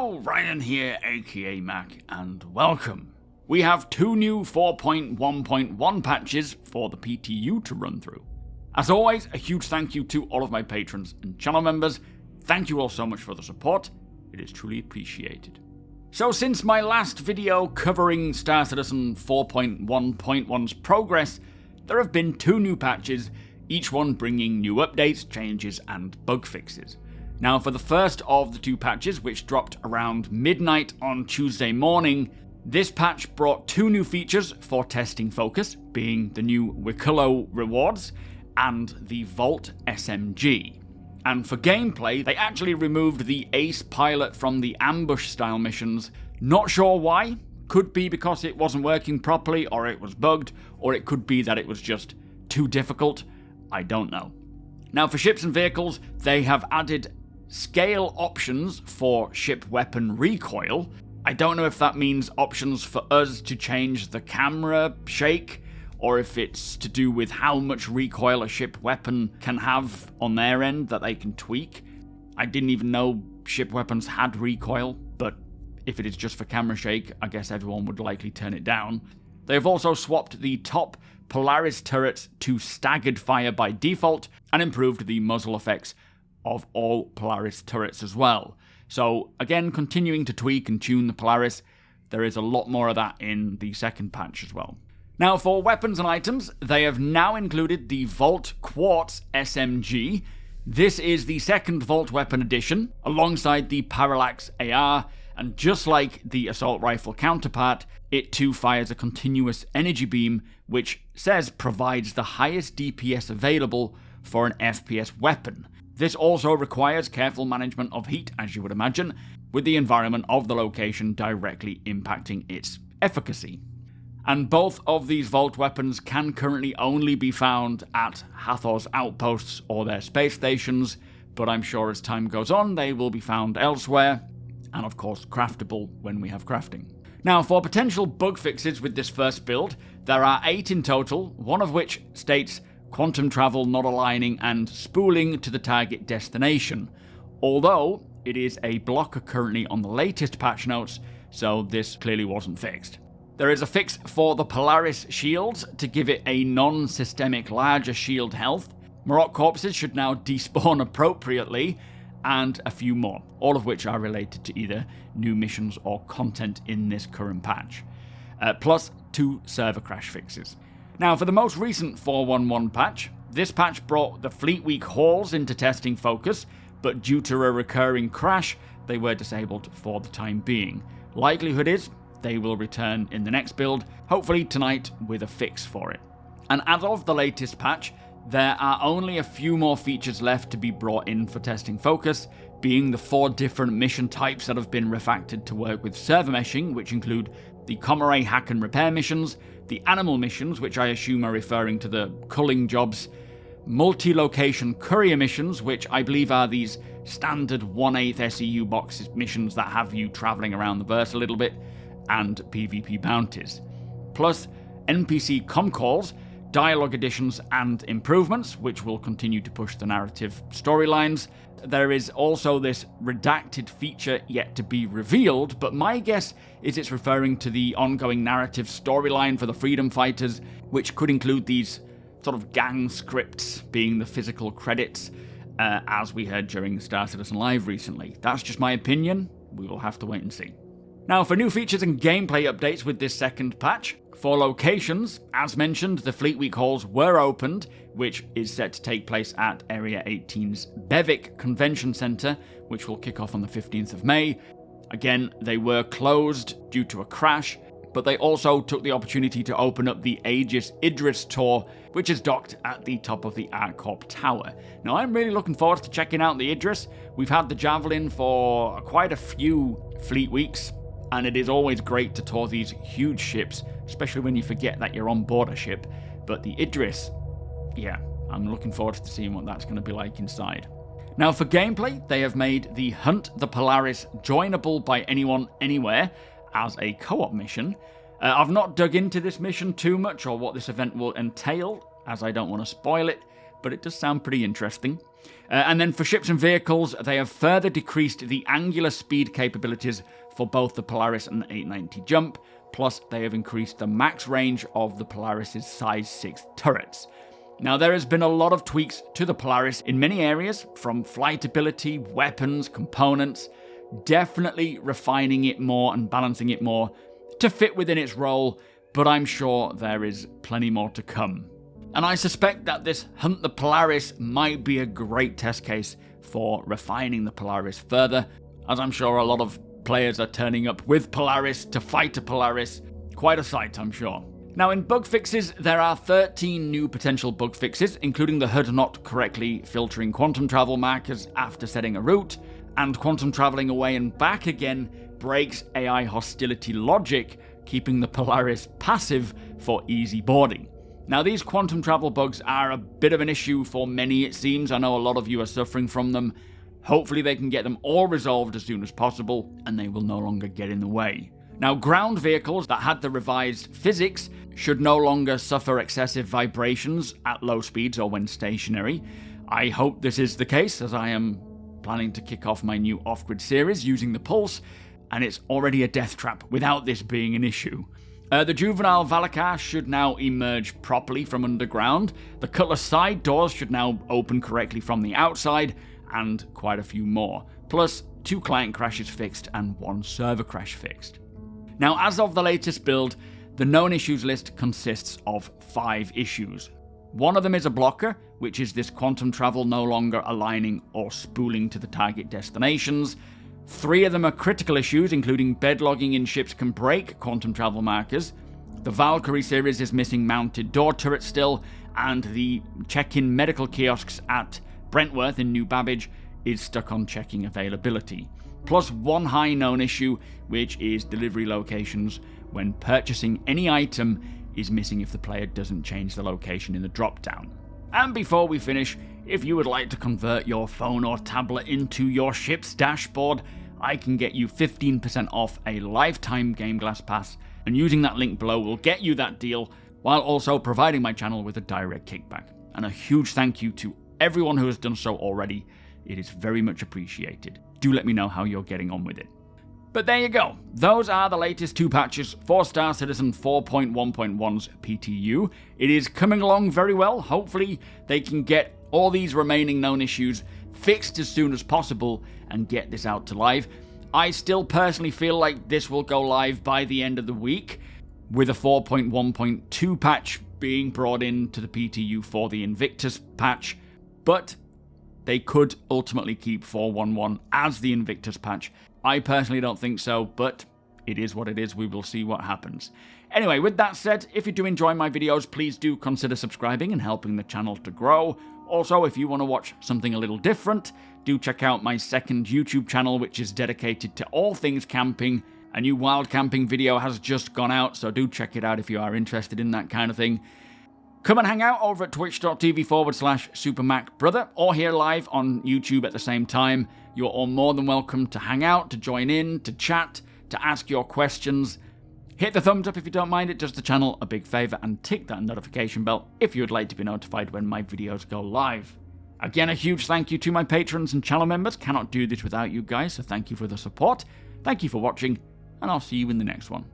Hello, Ryan here, aka Mac, and welcome. We have two new 4.1.1 patches for the PTU to run through. As always, a huge thank you to all of my patrons and channel members. Thank you all so much for the support, it is truly appreciated. So since my last video covering Star Citizen 4.1.1's progress, there have been two new patches, each one bringing new updates, changes, and bug fixes. Now for the first of the two patches, which dropped around midnight on Tuesday morning, this patch brought two new features for testing focus, being the new Wikullo rewards and the Vault SMG. And for gameplay, they actually removed the Ace pilot from the ambush style missions. Not sure why. Could be because it wasn't working properly, or it was bugged, or it could be that it was just too difficult. I don't know. Now for ships and vehicles, they have added scale options for ship weapon recoil. I don't know if that means options for us to change the camera shake, or if it's to do with how much recoil a ship weapon can have on their end that they can tweak. I didn't even know ship weapons had recoil, but if it is just for camera shake, I guess everyone would likely turn it down. They have also swapped the top Polaris turrets to staggered fire by default, and improved the muzzle effects of all Polaris turrets as well. So again, continuing to tweak and tune the Polaris. There is a lot more of that in the second patch as well. Now for weapons and items, they have now included the Vault Quartz SMG. This is the second Vault weapon edition, alongside the Parallax AR, and just like the assault rifle counterpart, it too fires a continuous energy beam, which says provides the highest DPS available for an FPS weapon. This also requires careful management of heat, as you would imagine, with the environment of the location directly impacting its efficacy. And both of these Vault weapons can currently only be found at Hathor's outposts or their space stations, but I'm sure as time goes on they will be found elsewhere, and of course craftable when we have crafting. Now for potential bug fixes with this first build, there are 8 in total, one of which states quantum travel not aligning and spooling to the target destination, although it is a blocker currently on the latest patch notes, so this clearly wasn't fixed. There is a fix for the Polaris shields to give it a non-systemic larger shield health. Marok corpses should now despawn appropriately, and a few more, all of which are related to either new missions or content in this current patch. Plus 2 server crash fixes. Now for the most recent 4.1.1 patch, this patch brought the Fleet Week hauls into testing focus, but due to a recurring crash, they were disabled for the time being. Likelihood is they will return in the next build, hopefully tonight with a fix for it. And as of the latest patch, there are only a few more features left to be brought in for testing focus, being the 4 different mission types that have been refactored to work with server meshing, which include the Comare hack and repair missions, the animal missions, which I assume are referring to the culling jobs, multi-location courier missions, which I believe are these standard 1/8 SEU boxes missions that have you travelling around the verse a little bit, and PvP bounties. Plus NPC comm calls, dialogue additions and improvements, which will continue to push the narrative storylines. There is also this redacted feature yet to be revealed, but my guess is it's referring to the ongoing narrative storyline for the Freedom Fighters, which could include these sort of gang scripts being the physical credits, as we heard during Star Citizen Live recently. That's just my opinion, we will have to wait and see. Now for new features and gameplay updates with this second patch, for locations, as mentioned, the Fleet Week halls were opened, which is set to take place at Area 18's Bevik Convention Centre, which will kick off on the 15th of May. Again, they were closed due to a crash, but they also took the opportunity to open up the Aegis Idris tour, which is docked at the top of the ArcCorp Tower. Now I'm really looking forward to checking out the Idris. We've had the Javelin for quite a few Fleet Weeks, and it is always great to tour these huge ships, especially when you forget that you're on board a ship. But the Idris, yeah, I'm looking forward to seeing what that's going to be like inside. Now for gameplay, they have made the Hunt the Polaris joinable by anyone, anywhere, as a co-op mission. I've not dug into this mission too much or what this event will entail, as I don't want to spoil it, but it does sound pretty interesting. And then for ships and vehicles, they have further decreased the angular speed capabilities for both the Polaris and the 890 jump, plus they have increased the max range of the Polaris' size 6 turrets. Now, there has been a lot of tweaks to the Polaris in many areas, from flight ability, weapons, components, definitely refining it more and balancing it more to fit within its role, but I'm sure there is plenty more to come. And I suspect that this Hunt the Polaris might be a great test case for refining the Polaris further, as I'm sure a lot of players are turning up with Polaris to fight a Polaris. Quite a sight, I'm sure. Now, in bug fixes, there are 13 new potential bug fixes, including the HUD not correctly filtering quantum travel markers after setting a route, and quantum traveling away and back again breaks AI hostility logic, keeping the Polaris passive for easy boarding. Now, these quantum travel bugs are a bit of an issue for many, it seems. I know a lot of you are suffering from them. Hopefully they can get them all resolved as soon as possible, and they will no longer get in the way. Now, ground vehicles that had the revised physics should no longer suffer excessive vibrations at low speeds or when stationary. I hope this is the case, as I am planning to kick off my new off-grid series using the Pulse, and it's already a death trap without this being an issue. The juvenile Valakar should now emerge properly from underground. The Cutlass side doors should now open correctly from the outside, and quite a few more. Plus, 2 client crashes fixed and 1 server crash fixed. Now, as of the latest build, the known issues list consists of 5 issues. One of them is a blocker, which is this quantum travel no longer aligning or spooling to the target destinations. 3 of them are critical issues, including bed logging in ships can break quantum travel markers. The Valkyrie series is missing mounted door turrets still, and the check-in medical kiosks at Brentworth in New Babbage is stuck on checking availability. Plus 1 high known issue, which is delivery locations when purchasing any item is missing if the player doesn't change the location in the drop-down. And before we finish, if you would like to convert your phone or tablet into your ship's dashboard, I can get you 15% off a lifetime GameGlass pass, and using that link below will get you that deal, while also providing my channel with a direct kickback. And a huge thank you to everyone who has done so already. It is very much appreciated. Do let me know how you're getting on with it. But there you go. Those are the latest 2 patches for Star Citizen 4.1.1's PTU. It is coming along very well. Hopefully they can get all these remaining known issues fixed as soon as possible and get this out to live. I still personally feel like this will go live by the end of the week, with a 4.1.2 patch being brought into the PTU for the Invictus patch, but they could ultimately keep 4.1.1 as the Invictus patch. I personally don't think so, but it is what it is. We will see what happens. Anyway, with that said, if you do enjoy my videos, please do consider subscribing and helping the channel to grow. Also, if you want to watch something a little different, do check out my second YouTube channel, which is dedicated to all things camping. A new wild camping video has just gone out, so do check it out if you are interested in that kind of thing. Come and hang out over at twitch.tv/SuperMacBrother, or here live on YouTube at the same time. You're all more than welcome to hang out, to join in, to chat, to ask your questions. Hit the thumbs up if you don't mind, it does the channel a big favour, and tick that notification bell if you would like to be notified when my videos go live. Again, a huge thank you to my patrons and channel members. Cannot do this without you guys, so thank you for the support. Thank you for watching, and I'll see you in the next one.